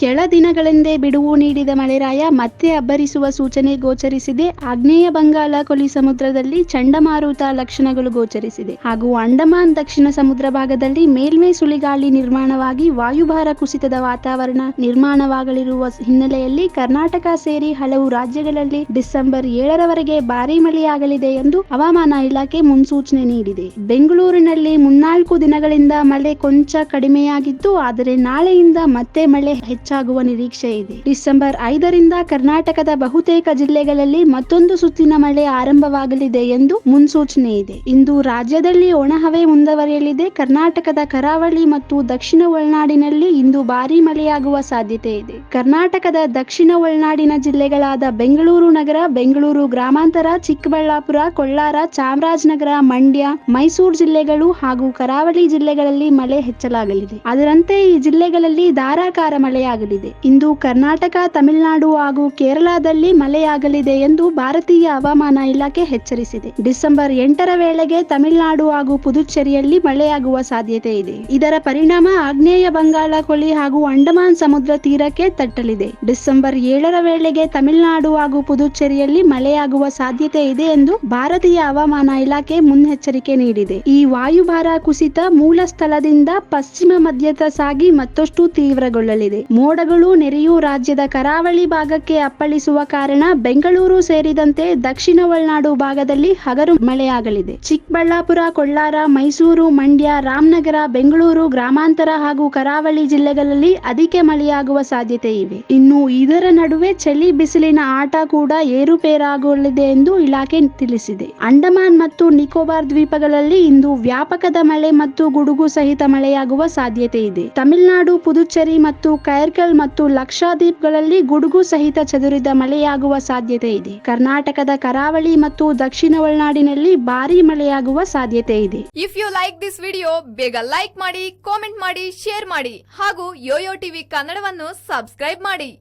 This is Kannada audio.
ಕೆಳ ದಿನಗಳಿಂದ ಬಿಡುವು ನೀಡಿದ ಮಳೆರಾಯ ಮತ್ತೆ ಅಬ್ಬರಿಸುವ ಸೂಚನೆ ಗೋಚರಿಸಿದೆ. ಆಗ್ನೇಯ ಬಂಗಾಳ ಕೊಲ್ಲಿ ಸಮುದ್ರದಲ್ಲಿ ಚಂಡಮಾರುತ ಲಕ್ಷಣಗಳು ಗೋಚರಿಸಿದೆ ಹಾಗೂ ಅಂಡಮಾನ್ ದಕ್ಷಿಣ ಸಮುದ್ರ ಭಾಗದಲ್ಲಿ ಮೇಲ್ಮೈ ಸುಳಿಗಾಳಿ ನಿರ್ಮಾಣವಾಗಿ ವಾಯುಭಾರ ಕುಸಿತದ ವಾತಾವರಣ ನಿರ್ಮಾಣವಾಗಲಿರುವ ಹಿನ್ನೆಲೆಯಲ್ಲಿ ಕರ್ನಾಟಕ ಸೇರಿ ಹಲವು ರಾಜ್ಯಗಳಲ್ಲಿ ಡಿಸೆಂಬರ್ 7ರವರೆಗೆ ಭಾರೀ ಮಳೆಯಾಗಲಿದೆ ಎಂದು ಹವಾಮಾನ ಇಲಾಖೆ ಮುನ್ಸೂಚನೆ ನೀಡಿದೆ. ಬೆಂಗಳೂರಿನಲ್ಲಿ 3-4 ದಿನಗಳಿಂದ ಮಳೆ ಕೊಂಚ ಕಡಿಮೆಯಾಗಿದ್ದು, ಆದರೆ ನಾಳೆಯಿಂದ ಮತ್ತೆ ಮಳೆ ಹೆಚ್ಚಾಗುವ ನಿರೀಕ್ಷೆ ಇದೆ. ಡಿಸೆಂಬರ್ 5ರಿಂದ ಕರ್ನಾಟಕದ ಬಹುತೇಕ ಜಿಲ್ಲೆಗಳಲ್ಲಿ ಮತ್ತೊಂದು ಸುತ್ತಿನ ಮಳೆ ಆರಂಭವಾಗಲಿದೆ ಎಂದು ಮುನ್ಸೂಚನೆ ಇದೆ. ಇಂದು ರಾಜ್ಯದಲ್ಲಿ ಒಣಹವೆ ಮುಂದುವರಿಯಲಿದೆ. ಕರ್ನಾಟಕದ ಕರಾವಳಿ ಮತ್ತು ದಕ್ಷಿಣ ಒಳನಾಡಿನಲ್ಲಿ ಇಂದು ಭಾರೀ ಮಳೆಯಾಗುವ ಸಾಧ್ಯತೆ ಇದೆ. ಕರ್ನಾಟಕದ ದಕ್ಷಿಣ ಒಳನಾಡಿನ ಜಿಲ್ಲೆಗಳಾದ ಬೆಂಗಳೂರು ನಗರ, ಬೆಂಗಳೂರು ಗ್ರಾಮಾಂತರ, ಚಿಕ್ಕಬಳ್ಳಾಪುರ, ಕೋಲಾರ, ಚಾಮರಾಜನಗರ, ಮಂಡ್ಯ, ಮೈಸೂರು ಜಿಲ್ಲೆಗಳು ಹಾಗೂ ಕರಾವಳಿ ಜಿಲ್ಲೆಗಳಲ್ಲಿ ಮಳೆ ಹೆಚ್ಚಲಾಗಲಿದೆ. ಅದರಂತೆ ಈ ಜಿಲ್ಲೆಗಳಲ್ಲಿ ಧಾರಾಕಾರ ಮಳೆಯಾಗಲಿದೆ. ಇಂದು ಕರ್ನಾಟಕ, ತಮಿಳುನಾಡು ಹಾಗೂ ಕೇರಳದಲ್ಲಿ ಮಳೆಯಾಗಲಿದೆ ಎಂದು ಭಾರತೀಯ ಹವಾಮಾನ ಇಲಾಖೆ ಎಚ್ಚರಿಸಿದೆ. ಡಿಸೆಂಬರ್ 8ರ ವೇಳೆಗೆ ತಮಿಳುನಾಡು ಹಾಗೂ ಪುದುಚೇರಿಯಲ್ಲಿ ಮಳೆಯಾಗುವ ಸಾಧ್ಯತೆ ಇದೆ. ಇದರ ಪರಿಣಾಮ ಆಗ್ನೇಯ ಬಂಗಾಳ ಕೊಲ್ಲಿ ಹಾಗೂ ಅಂಡಮಾನ್ ಸಮುದ್ರ ತೀರಕ್ಕೆ ತಟ್ಟಲಿದೆ. ಡಿಸೆಂಬರ್ 7ರ ವೇಳೆಗೆ ತಮಿಳುನಾಡು ಹಾಗೂ ಪುದುಚೇರಿಯಲ್ಲಿ ಮಳೆಯಾಗುವ ಸಾಧ್ಯತೆ ಇದೆ ಎಂದು ಭಾರತೀಯ ಹವಾಮಾನ ಇಲಾಖೆ ಮುನ್ನೆಚ್ಚರಿಕೆ ನೀಡಿದೆ. ಈ ವಾಯುಭಾರ ಕುಸಿತ ಮೂಲ ಸ್ಥಳದಿಂದ ಪಶ್ಚಿಮ ಮಧ್ಯದ ಸಾಗಿ ಮತ್ತಷ್ಟು ತೀವ್ರಗೊಳ್ಳಲಿದೆ. ಮೋಡಗಳು ನೆರೆಯು ರಾಜ್ಯದ ಕರಾವಳಿ ಭಾಗಕ್ಕೆ ಅಪ್ಪಳಿಸುವ ಕಾರಣ ಬೆಂಗಳೂರು ಸೇರಿದಂತೆ ದಕ್ಷಿಣ ಒಳನಾಡು ಭಾಗದಲ್ಲಿ ಹಗರು ಮಳೆಯಾಗಲಿದೆ. ಚಿಕ್ಕಬಳ್ಳಾಪುರ, ಕೋಲಾರ, ಮೈಸೂರು, ಮಂಡ್ಯ, ರಾಮನಗರ, ಬೆಂಗಳೂರು ಗ್ರಾಮಾಂತರ ಹಾಗೂ ಕರಾವಳಿ ಜಿಲ್ಲೆಗಳಲ್ಲಿ ಅಧಿಕ ಮಳೆಯಾಗುವ ಸಾಧ್ಯತೆ ಇವೆ. ಇನ್ನು ಇದರ ನಡುವೆ ಚಳಿ ಬಿಸಿಲಿನ ಆಟ ಕೂಡ ಏರುಪೇರಾಗಲಿದೆ ಎಂದು ಇಲಾಖೆ ತಿಳಿಸಿದೆ. ಅಂಡಮಾನ್ ಮತ್ತು ನಿಕೋಬಾರ್ ದ್ವೀಪಗಳಲ್ಲಿ ಇಂದು ವ್ಯಾಪಕದ ಮಳೆ ಮತ್ತು ಗುಡುಗು ಸಹಿತ ಮಳೆಯಾಗುವ ಸಾಧ್ಯತೆ ಇದೆ. ತಮಿಳುನಾಡು, ಪುದುಚೇರಿ ಮತ್ತು ಕೈರ್ಕಲ್ ಮತ್ತು ಲಕ್ಷದ್ವೀಪಗಳಲ್ಲಿ ಗುಡುಗು ಸಹಿತ ಚದುರಿದ ಮಳೆಯಾಗುವ ಸಾಧ್ಯತೆ ಇದೆ. ಕರ್ನಾಟಕದ ಕರಾವಳಿ ಮತ್ತು ದಕ್ಷಿಣ ಒಳನಾಡಿನಲ್ಲಿ ಭಾರೀ ಮಳೆಯಾಗುವ ಸಾಧ್ಯತೆ ಇದೆ. If you like this video, ಬೇಗ ಲೈಕ್ ಮಾಡಿ, ಕಾಮೆಂಟ್ ಮಾಡಿ, ಶೇರ್ ಮಾಡಿ ಹಾಗೂ ಯೋಯೋ ಟಿವಿ ಕನ್ನಡವನ್ನು ಸಬ್ಸ್ಕ್ರೈಬ್ ಮಾಡಿ.